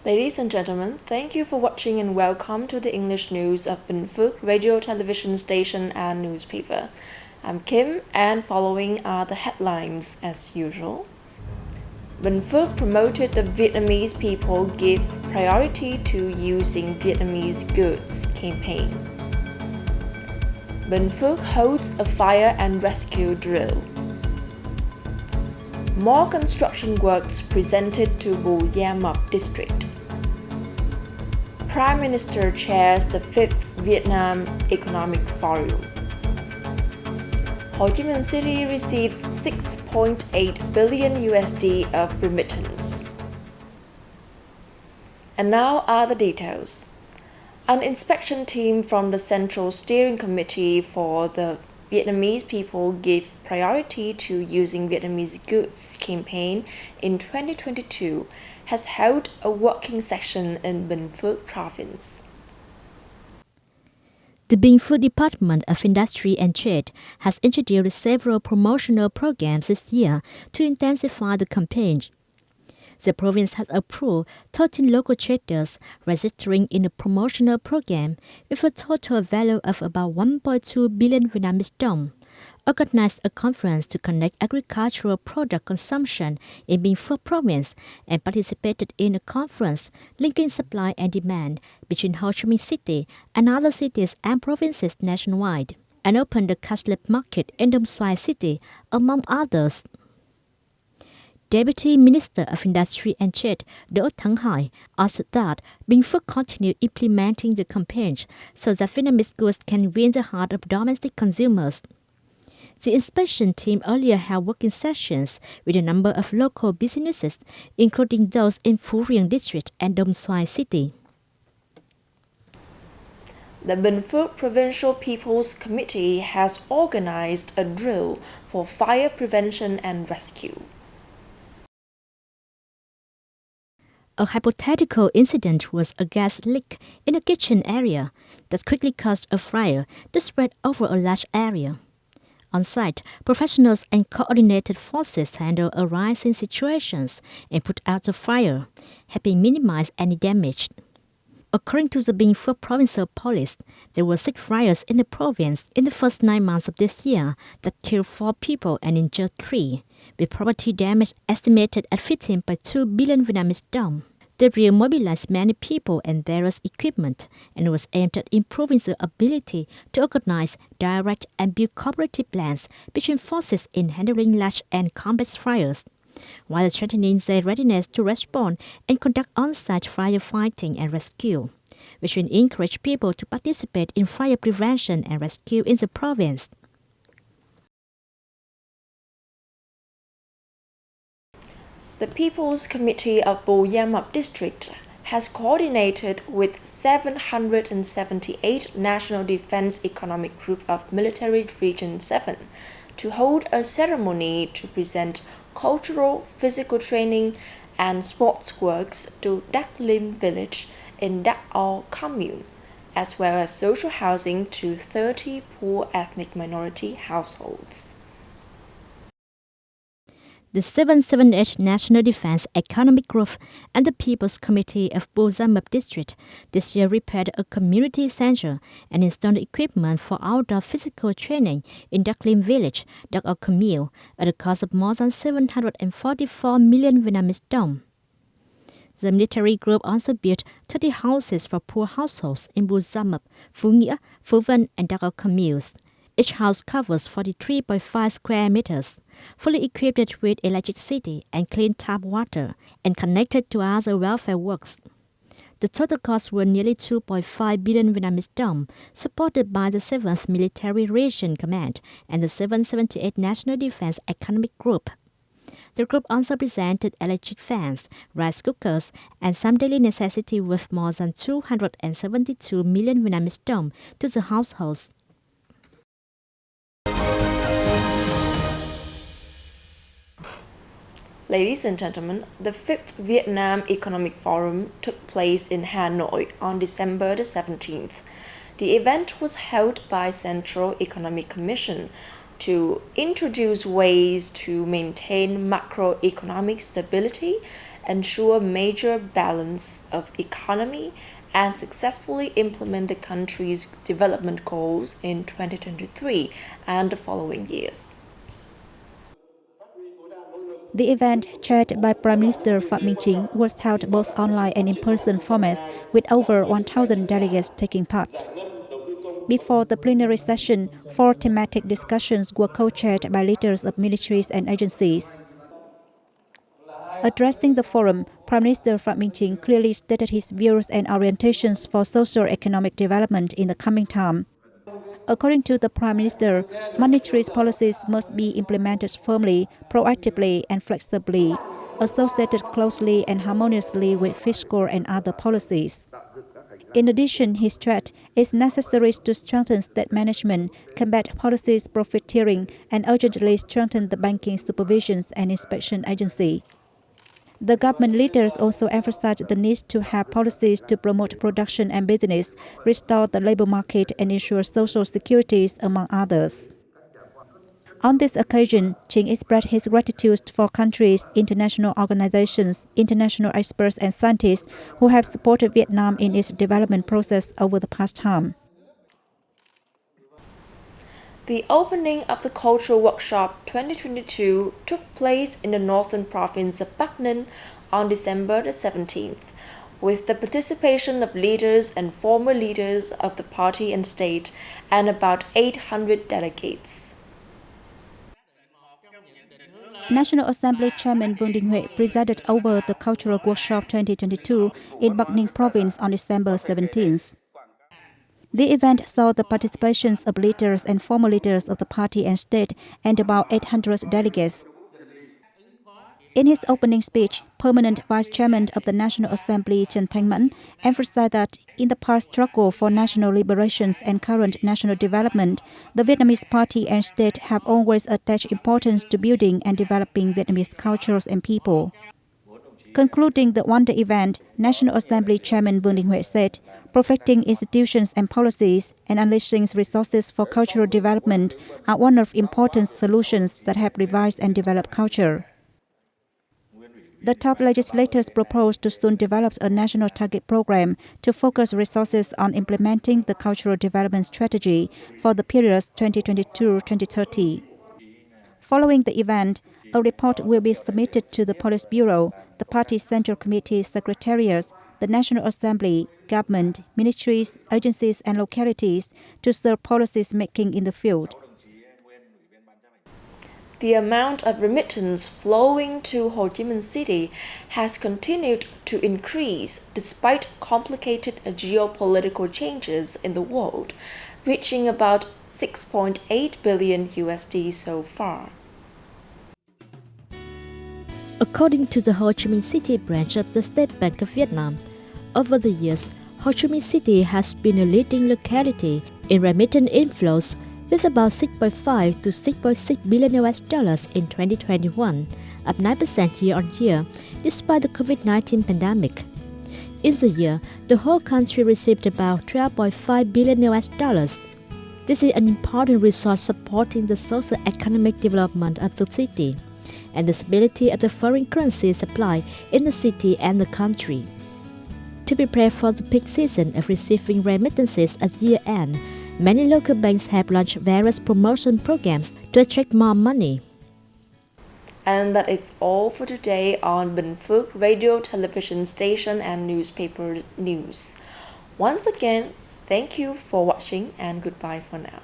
Ladies and gentlemen, thank you for watching and welcome to the English news of Bình Phước radio, television station and newspaper. I'm Kim and following are the headlines as usual. Bình Phước promoted the Vietnamese people give priority to using Vietnamese goods campaign. Bình Phước holds a fire and rescue drill. More construction works presented to Bù Gia Mập district. Prime Minister chairs the 5th Vietnam Economic Forum. Ho Chi Minh City receives 6.8 billion USD of remittance. And now are the details. An inspection team from the Central Steering Committee for the Vietnamese people give priority to using Vietnamese goods campaign in 2022 has held a working session in Bình Phước province. The Bình Phước Department of Industry and Trade has introduced several promotional programs this year to intensify the campaign. The province has approved 13 local traders registering in the promotional program with a total value of about 1.2 billion Vietnamese đồng, organized a conference to connect agricultural product consumption in Bình Phước province, and participated in a conference linking supply and demand between Ho Chi Minh City and other cities and provinces nationwide, and opened the cashless market in Dong Xoài City, among others. Deputy Minister of Industry and Trade Đỗ Thắng Hải asked that Bình Phước continue implementing the campaign so that Vietnamese goods can win the heart of domestic consumers. The inspection team earlier held working sessions with a number of local businesses, including those in Phú Riềng District and Dong Xoài City. The Bình Phước Provincial People's Committee has organized a drill for fire prevention and rescue. A hypothetical incident was a gas leak in a kitchen area that quickly caused a fire to spread over a large area. On site, professionals and coordinated forces handle arising situations and put out the fire, helping minimize any damage. According to the Bình Phước Provincial Police, there were 6 fires in the province in the first 9 months of this year that killed 4 people and injured 3, with property damage estimated at 15.2 billion Vietnamese đồng. The drill mobilized many people and various equipment and was aimed at improving the ability to organize, direct, and build cooperative plans between forces in handling large and complex fires, while strengthening their readiness to respond and conduct on-site firefighting and rescue, which will encourage people to participate in fire prevention and rescue in the province. The People's Committee of Bù Gia Mập District has coordinated with 778 National Defense Economic Group of Military Region 7 to hold a ceremony to present cultural, physical training and sports works to Đắc Lim village in Đắc Ao commune, as well as social housing to 30 poor ethnic minority households. The 778 National Defense Economic Group and the People's Committee of Bù Gia Mập District this year repaired a community center and installed equipment for outdoor physical training in Đắc Lim village, Đắc Ao commune, at a cost of more than 744 million Vietnamese đồng. The military group also built 30 houses for poor households in Bù Gia Mập, Phú Nghĩa, Phú Vân, and Đắc Ao communes. Each house covers 43.5 square meters, fully equipped with electricity and clean tap water, and connected to other welfare works. The total costs were nearly 2.5 billion Vietnamese đồng, supported by the 7th Military Region Command and the 778 National Defense Economic Group. The group also presented electric fans, rice cookers, and some daily necessity worth more than 272 million Vietnamese đồng to the households. Ladies and gentlemen, the 5th Vietnam Economic Forum took place in Hanoi on December the 17th. The event was held by Central Economic Commission to introduce ways to maintain macroeconomic stability ensure major balance of economy, and successfully implement the country's development goals in 2023 and the following years. The event, chaired by Prime Minister Phạm Minh Chính, was held both online and in-person formats, with over 1,000 delegates taking part. Before the plenary session, 4 thematic discussions were co-chaired by leaders of ministries and agencies. Addressing the forum, Prime Minister Phạm Minh Chính clearly stated his views and orientations for socio-economic development in the coming term. According to the Prime Minister, monetary policies must be implemented firmly, proactively and flexibly, associated closely and harmoniously with fiscal and other policies. In addition, he stressed it's necessary to strengthen state management, combat policies profiteering, and urgently strengthen the banking supervision and inspection agency. The government leaders also emphasized the need to have policies to promote production and business, restore the labor market, and ensure social security, among others. On this occasion, Chính expressed his gratitude for countries, international organizations, international experts, and scientists who have supported Vietnam in its development process over the past term. The opening of the Cultural Workshop 2022 took place in the northern province of Bắc Ninh on December the 17th, with the participation of leaders and former leaders of the party and state and about 800 delegates. National Assembly Chairman Vương Đình Huệ presided over the Cultural Workshop 2022 in Bắc Ninh Province on December 17th. The event saw the participations of leaders and former leaders of the party and state and about 800 delegates. In his opening speech, Permanent Vice Chairman of the National Assembly Trần Thanh Mẫn emphasized that in the past struggle for national liberations and current national development, the Vietnamese party and state have always attached importance to building and developing Vietnamese cultures and people. Concluding the one-day event, National Assembly Chairman Vương Đình Huệ said, perfecting institutions and policies and unleashing resources for cultural development are one of important solutions that have revised and developed culture. The top legislators proposed to soon develop a national target program to focus resources on implementing the cultural development strategy for the period 2022-2030. Following the event, a report will be submitted to the Politburo, the party's Central Committee Secretariat, the National Assembly, government, ministries, agencies, and localities to serve policies making in the field. The amount of remittance flowing to Ho Chi Minh City has continued to increase despite complicated geopolitical changes in the world, reaching about 6.8 billion USD so far. According to the Ho Chi Minh City branch of the State Bank of Vietnam, over the years, Ho Chi Minh City has been a leading locality in remittance inflows with about 6.5 to 6.6 billion US dollars in 2021, up 9% year-on-year, despite the COVID-19 pandemic. In the year, the whole country received about 12.5 billion US dollars. This is an important resource supporting the socio-economic development of the city and the stability of the foreign currency supply in the city and the country. To prepare for the peak season of receiving remittances at year-end, many local banks have launched various promotion programs to attract more money. And that is all for today on Bình Phước radio, television station and newspaper news. Once again, thank you for watching and goodbye for now.